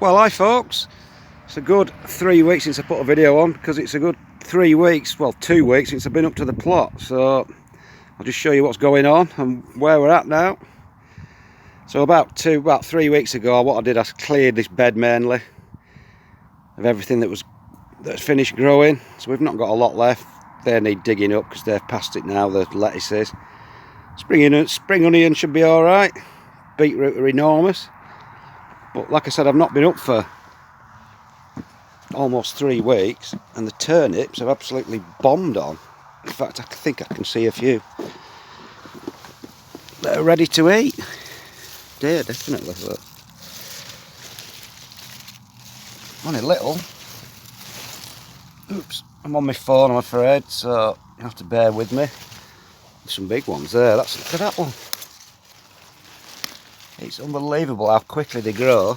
Well, hi folks, it's a good 3 weeks since I put a video on, because it's a good 3 weeks, well 2 weeks since I've been up to the plot, so I'll just show you what's going on and where we're at now. So about 3 weeks ago, what I did, I cleared this bed mainly of everything that's finished growing. So we've not got a lot left. They need digging up because they're past it now, the lettuces. Spring onion should be alright. Beetroot are enormous. But like I said, I've not been up for almost 3 weeks, and the turnips have absolutely bombed on. In fact, I think I can see a few that are ready to eat. Yeah, definitely. Look. Only little. Oops, I'm on my phone, I'm afraid, so you have to bear with me. There's some big ones there. Look at that one. It's unbelievable how quickly they grow.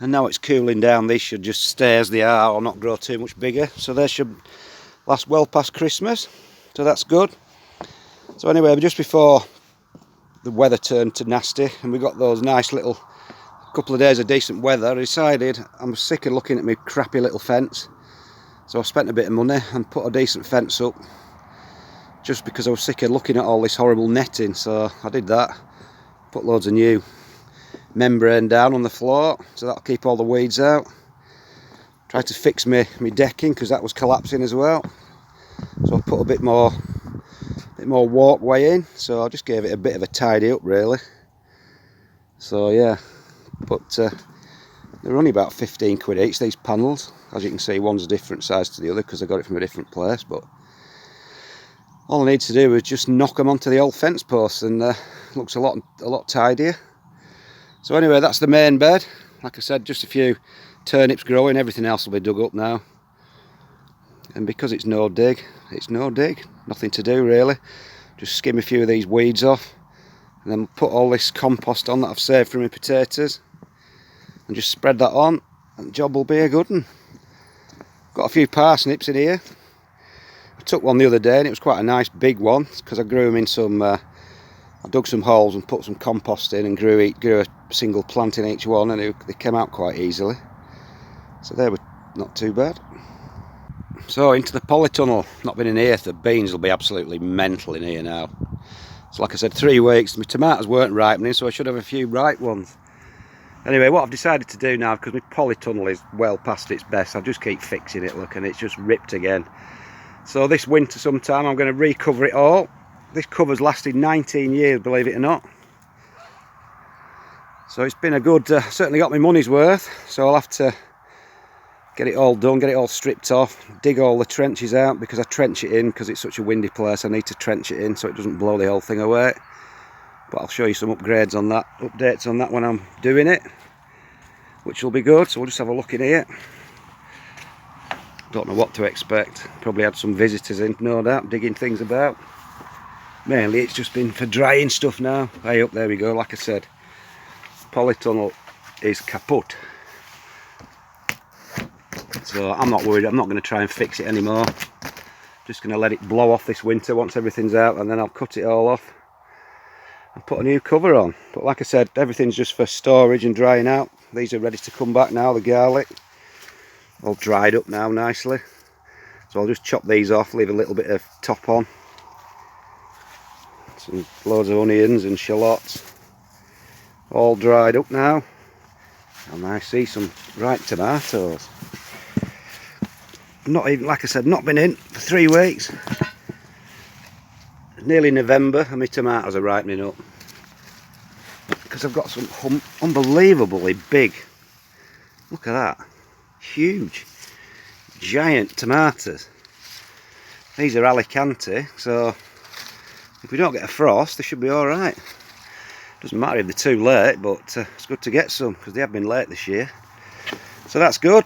And now it's cooling down, these should just stay as they are or not grow too much bigger. So they should last well past Christmas. So that's good. So anyway, just before the weather turned to nasty and we got those nice little couple of days of decent weather, I decided I'm sick of looking at my crappy little fence. So I spent a bit of money and put a decent fence up, just because I was sick of looking at all this horrible netting. So I did that. Put loads of new membrane down on the floor, so that'll keep all the weeds out. Tried to fix my decking because that was collapsing as well. So I put a bit more walkway in. So I just gave it a bit of a tidy up really. So yeah, but they're only about 15 quid each, these panels. As you can see, one's a different size to the other because I got it from a different place. But all I need to do is just knock them onto the old fence posts, and looks a lot tidier. So anyway, that's the main bed. Like I said, just a few turnips growing, everything else will be dug up now. And because it's no dig, nothing to do really. Just skim a few of these weeds off, and then put all this compost on that I've saved from my potatoes, and just spread that on, and the job will be a good one. Got a few parsnips in here. I took one the other day and it was quite a nice big one, because I grew them in some, I dug some holes and put some compost in and grew a single plant in each one, and they came out quite easily. So they were not too bad. So into the polytunnel. Not been in here. The beans will be absolutely mental in here now. So like I said, 3 weeks. My tomatoes weren't ripening, so I should have a few ripe ones. Anyway, what I've decided to do now, because my polytunnel is well past its best, I'll just keep fixing it, look, and it's just ripped again. So this winter sometime I'm going to recover it all. This cover's lasted 19 years, believe it or not. So it's been a good, certainly got my money's worth. So I'll have to get it all done, get it all stripped off, dig all the trenches out, because I trench it in because it's such a windy place. I need to trench it in so it doesn't blow the whole thing away. But I'll show you some updates on that when I'm doing it, which will be good. So we'll just have a look in here. Don't know what to expect. Probably had some visitors in, no doubt, digging things about. Mainly it's just been for drying stuff now. Hey up, there we go. Like I said, polytunnel is kaput. So I'm not worried. I'm not going to try and fix it anymore. Just going to let it blow off this winter once everything's out, and then I'll cut it all off and put a new cover on. But like I said, everything's just for storage and drying out. These are ready to come back now, the garlic. All dried up now nicely. So I'll just chop these off, leave a little bit of top on. Some loads of onions and shallots. All dried up now. And I see some ripe tomatoes. Not even, like I said, not been in for 3 weeks. Nearly November and my tomatoes are ripening up. Because I've got some unbelievably big, look at that, huge, giant tomatoes. These are Alicante, so if we don't get a frost, they should be alright. Doesn't matter if they're too late, but it's good to get some, because they have been late this year. So that's good.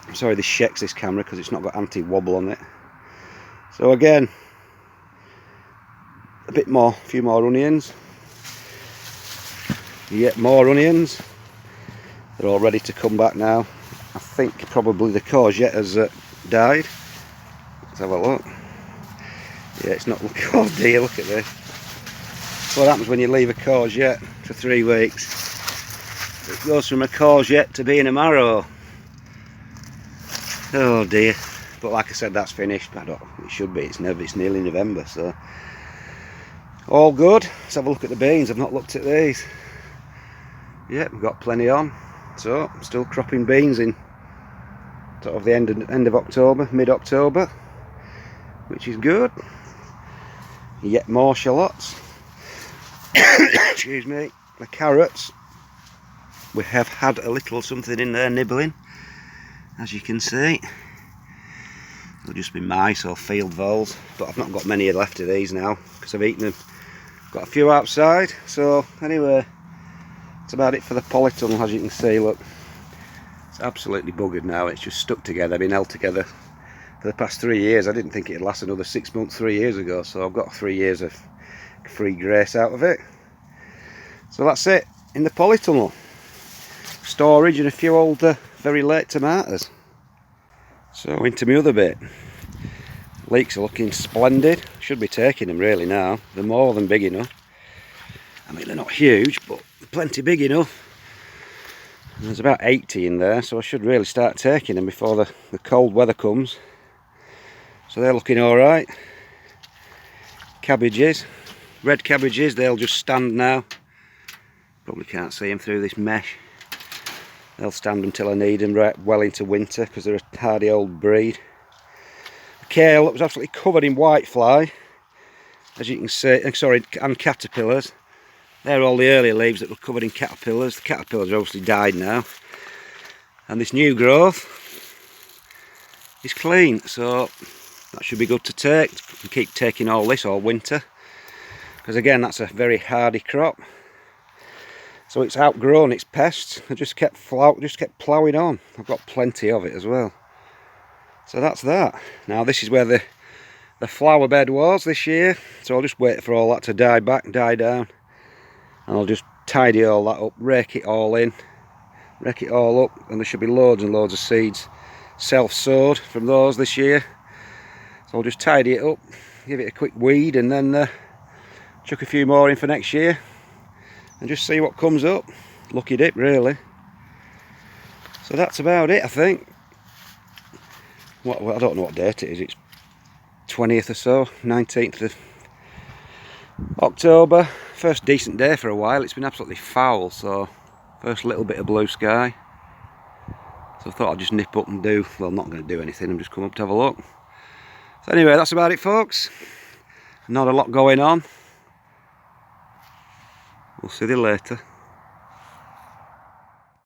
I'm sorry this shakes this camera because it's not got anti-wobble on it. So again, a few more onions. Yet more onions. They're all ready to come back now. I think probably the courgette has died. Let's have a look. Yeah, it's not looking. Oh dear, look at this. That's what happens when you leave a courgette for 3 weeks. It goes from a courgette to being a marrow. Oh dear. But like I said, that's finished. It should be. It's nearly November, so all good. Let's have a look at the beans. I've not looked at these. Yep, we've got plenty on. So I'm still cropping beans in sort of the end of October, mid-October, which is good. Yet more shallots. Excuse me. The carrots, we have had a little something in there nibbling, as you can see. It'll just be mice or field voles, but I've not got many left of these now because I've eaten them. Got a few outside. So anyway, that's about it for the polytunnel. As you can see, look, it's absolutely buggered now. It's just stuck together, been held together for the past 3 years. I didn't think it'd last another 6 months 3 years ago, so I've got 3 years of free grace out of it. So that's it in the polytunnel. Storage and a few old very late tomatoes. So into my other bit. Leeks are looking splendid. Should be taking them really now. They're more than big enough. I mean, they're not huge, but plenty big enough. And there's about 80 in there, so I should really start taking them before the cold weather comes. So they're looking alright. Cabbages, red cabbages, they'll just stand now. Probably can't see them through this mesh. They'll stand until I need them right well into winter because they're a hardy old breed. The kale was absolutely covered in whitefly, as you can see, and caterpillars. They're all the earlier leaves that were covered in caterpillars. The caterpillars are obviously died now. And this new growth is clean, so that should be good to take. You can keep taking all this all winter, because again, that's a very hardy crop. So it's outgrown its pests. I just kept ploughing on. I've got plenty of it as well. So that's that. Now this is where the flower bed was this year. So I'll just wait for all that to die down. And I'll just tidy all that up, rake it all up, and there should be loads and loads of seeds self-sowed from those this year. So I'll just tidy it up, give it a quick weed, and then chuck a few more in for next year. And just see what comes up. Lucky dip, really. So that's about it, I think. Well, I don't know what date it is. It's 20th or so, 19th of October. First decent day for a while. It's been absolutely foul, so first little bit of blue sky. So I thought I'd just nip up and do, well, I'm not going to do anything. I'm just come up to have a look. So anyway, that's about it, folks. Not a lot going on. We'll see you later.